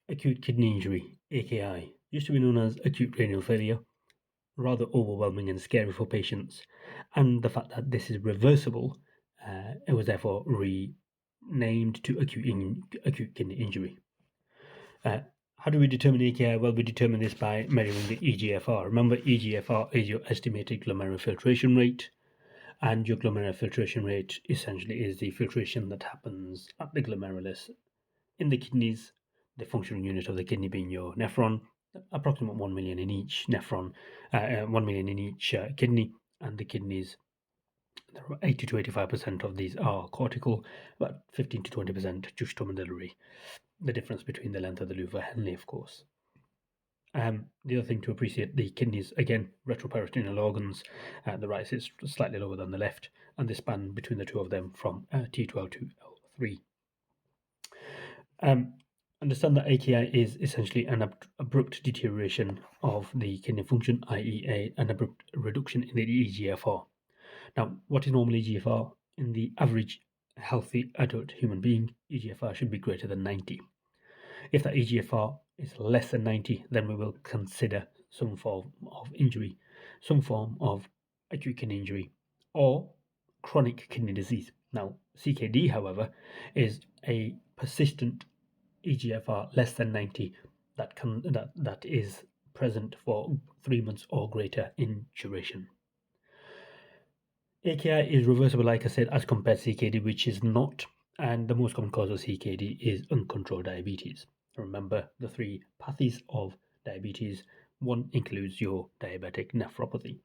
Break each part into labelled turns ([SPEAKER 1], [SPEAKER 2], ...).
[SPEAKER 1] Acute kidney injury, AKI, used to be known as acute renal failure, rather overwhelming and scary for patients. And the fact that this is reversible, it was therefore renamed to acute kidney injury. How do we determine AKI? Well, we determine this by measuring the EGFR. Remember, EGFR is your estimated glomerular filtration rate, and your glomerular filtration rate essentially is the filtration that happens at the glomerulus in the kidneys, the functional unit of the kidney being your nephron, approximately 1 million in each nephron, 1 million in each kidney, and the kidneys, 80 to 85% of these are cortical, about 15 to 20% juxtamedullary, the difference between the length of the loop of Henle, of course. The other thing to appreciate, the kidneys, again, retroperitoneal organs, the right is slightly lower than the left, and they span between the two of them from T12 to L3. Understand that AKI is essentially an abrupt deterioration of the kidney function, i.e. an abrupt reduction in the EGFR. Now, what is normal EGFR? In the average healthy adult human being, EGFR should be greater than 90. If that EGFR is less than 90, then we will consider some form of injury, some form of acute kidney injury, or chronic kidney disease. Now, CKD, however, is a persistent EGFR less than 90 that is present for 3 months or greater in duration. AKI is reversible, like I said, as compared to CKD, which is not, and the most common cause of CKD is uncontrolled diabetes. Remember the three pathies of diabetes. One includes your diabetic nephropathy.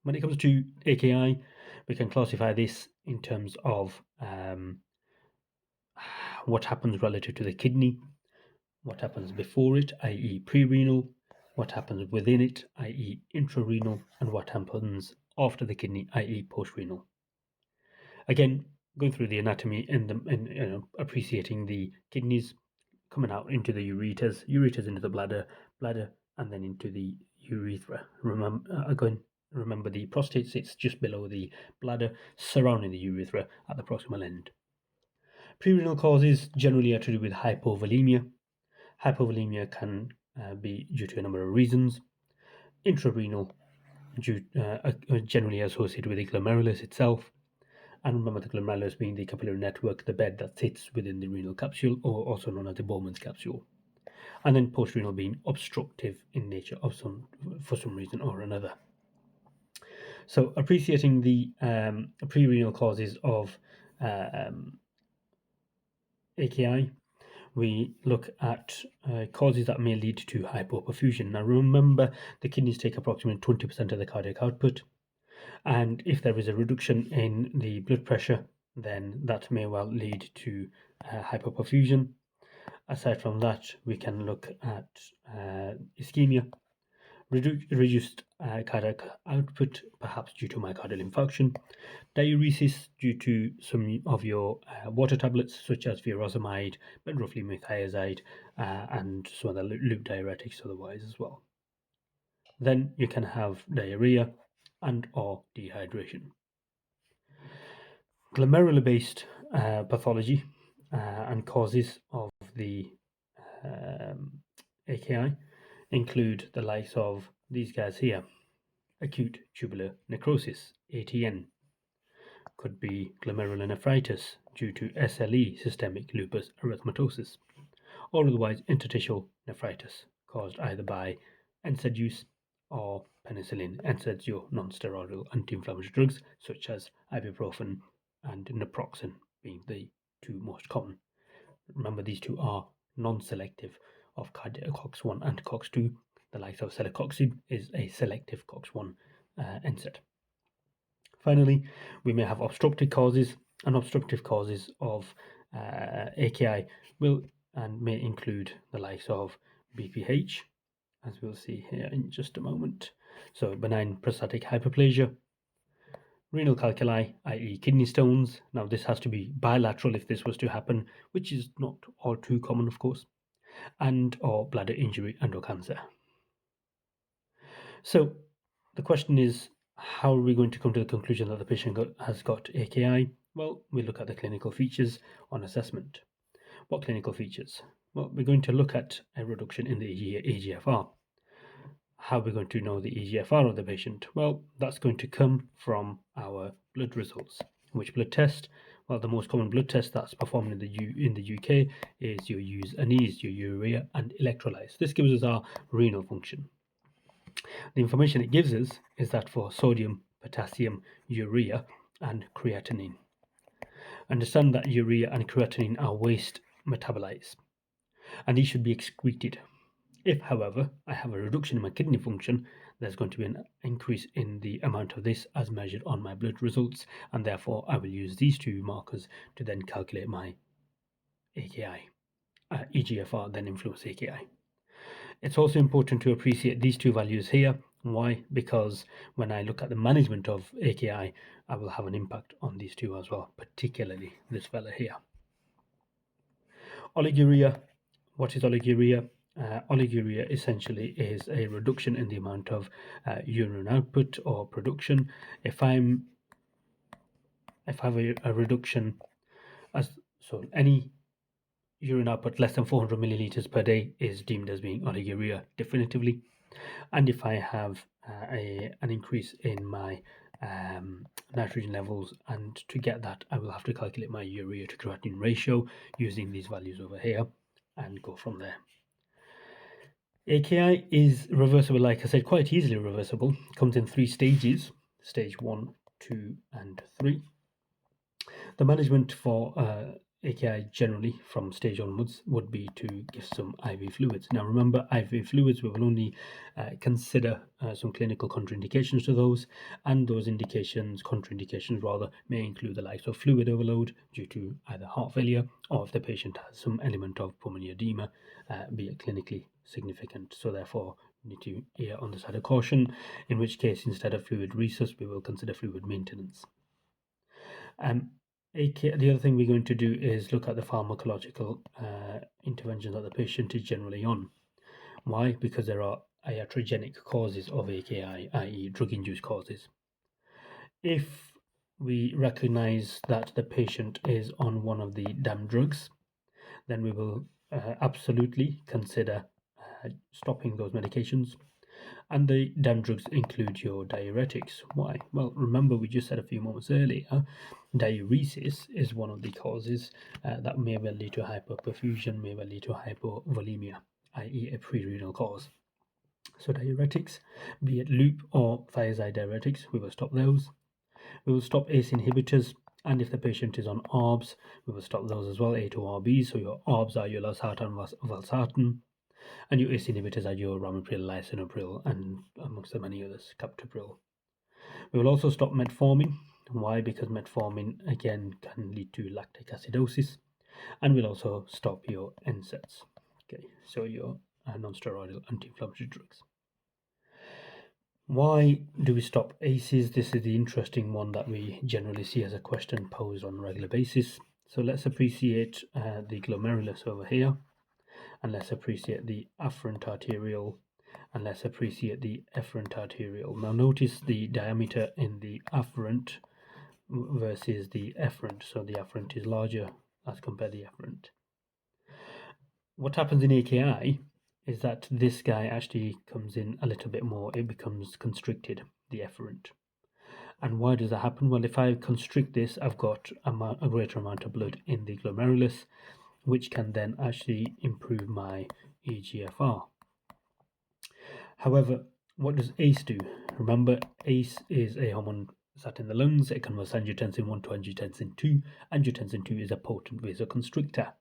[SPEAKER 1] When it comes to AKI, we can classify this in terms of what happens relative to the kidney, what happens before it, i.e. pre-renal, what happens within it, i.e. intrarenal, and what happens after the kidney, i.e. post-renal. Again, going through the anatomy and appreciating the kidneys coming out into the ureters into the bladder, and then into the urethra. Remember the prostate sits just below the bladder, surrounding the urethra at the proximal end. Pre-renal causes generally are to do with hypovolemia. Hypovolemia can be due to a number of reasons. Intrarenal, generally associated with the glomerulus itself. And remember the glomerulus being the capillary network, the bed that sits within the renal capsule, or also known as the Bowman's capsule. And then post-renal being obstructive in nature for some reason or another. So appreciating the pre-renal causes of AKI, we look at causes that may lead to hypoperfusion. Now remember, the kidneys take approximately 20% of the cardiac output, and if there is a reduction in the blood pressure, then that may well lead to hypoperfusion. Aside from that, we can look at ischemia, reduced cardiac output, perhaps due to myocardial infarction, diuresis due to some of your water tablets such as furosemide, benroflumethiazide, and some other loop diuretics otherwise as well. Then you can have diarrhea and or dehydration. Glomerular-based pathology and causes of the AKI include the likes of these guys here. Acute tubular necrosis, ATN, could be glomerulonephritis due to SLE, systemic lupus erythematosus, or otherwise interstitial nephritis caused either by NSAID use or penicillin. NSAIDs, your non-steroidal anti-inflammatory drugs such as ibuprofen and naproxen being the two most common. Remember, these two are non-selective of COX-1 and COX-2. The likes of celecoxib is a selective COX-1 NSAID. Finally, we may have obstructive causes, and obstructive causes of AKI will and may include the likes of BPH, as we'll see here in just a moment. So benign prostatic hyperplasia, renal calculi, i.e. kidney stones. Now this has to be bilateral if this was to happen, which is not all too common, of course, and or bladder injury and or cancer. So the question is, how are we going to come to the conclusion that the patient has got AKI? Well, we look at the clinical features on assessment. What clinical features? Well, we're going to look at a reduction in the eGFR. How are we going to know the eGFR of the patient? Well, that's going to come from our blood results. Which blood test? Well, the most common blood test that's performed in the UK is your use-anise, your urea and electrolytes. This gives us our renal function. The information it gives us is that for sodium, potassium, urea and creatinine. Understand that urea and creatinine are waste metabolites and these should be excreted. If, however, I have a reduction in my kidney function, there's going to be an increase in the amount of this as measured on my blood results, and therefore I will use these two markers to then calculate my AKI. eGFR then influence AKI. It's also important to appreciate these two values here. Why? Because when I look at the management of AKI, I will have an impact on these two as well, particularly this fella here. Oliguria. What is oliguria? Oliguria essentially is a reduction in the amount of urine output or production. If I have a reduction any urine output less than 400 milliliters per day is deemed as being oliguria definitively. And if I have an increase in my nitrogen levels, and to get that I will have to calculate my urea to creatinine ratio using these values over here and go from there. AKI is reversible, like I said, quite easily reversible. Comes in 3 stages, stage 1, 2 and 3. The management for AKI generally from stage onwards would be to give some IV fluids. Now remember, IV fluids, we will only consider some clinical contraindications to those, and those contraindications rather, may include the likes of fluid overload due to either heart failure or if the patient has some element of pulmonary edema, be it clinically significant. So therefore, you need to err on the side of caution, in which case instead of fluid resus, we will consider fluid maintenance. The other thing we're going to do is look at the pharmacological interventions that the patient is generally on. Why? Because there are iatrogenic causes of AKI, i.e. drug-induced causes. If we recognize that the patient is on one of the DAM drugs, then we will absolutely consider stopping those medications. And the DAM drugs include your diuretics. Why? Well, remember we just said a few moments earlier, diuresis is one of the causes that may well lead to hyperperfusion, may well lead to hypovolemia, i.e. a pre-renal cause. So diuretics, be it loop or thiazide diuretics, we will stop those. We will stop ACE inhibitors, and if the patient is on ARBs, we will stop those as well, A2ARBs. So your ARBs are your losartan, valsartan, and your ACE inhibitors are your ramipril, lisinopril, and amongst the many others, captopril. We will also stop metformin. Why? Because metformin again can lead to lactic acidosis, and we'll also stop your NSAIDs. Okay, so your non-steroidal anti-inflammatory drugs. Why do we stop ACEs? This is the interesting one that we generally see as a question posed on a regular basis. So let's appreciate the glomerulus over here, and let's appreciate the afferent arteriole, and let's appreciate the efferent arteriole. Now notice the diameter in the afferent versus the efferent. So the afferent is larger as compared to the efferent. What happens in AKI is that this guy actually comes in a little bit more, it becomes constricted, the efferent. And why does that happen? Well, if I constrict this, I've got a greater amount of blood in the glomerulus, which can then actually improve my eGFR. However, what does ACE do? Remember, ACE is a hormone sat in the lungs. It converts angiotensin 1 to angiotensin 2. Angiotensin 2 is a potent vasoconstrictor.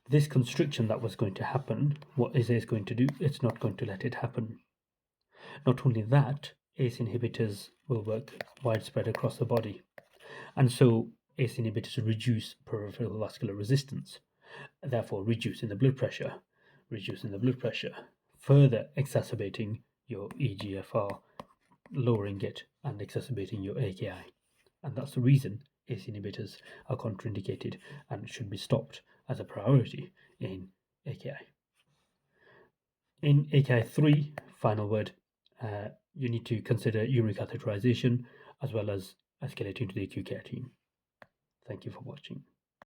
[SPEAKER 1] This constriction that was going to happen, what is ACE going to do? It's not going to let it happen. Not only that, ACE inhibitors will work widespread across the body. And so ACE inhibitors reduce peripheral vascular resistance, therefore reducing the blood pressure, further exacerbating your eGFR, lowering it and exacerbating your AKI. And that's the reason ACE inhibitors are contraindicated and should be stopped as a priority in AKI. In AKI 3, final word, you need to consider urinary catheterization as well as escalating to the acute care team. Thank you for watching.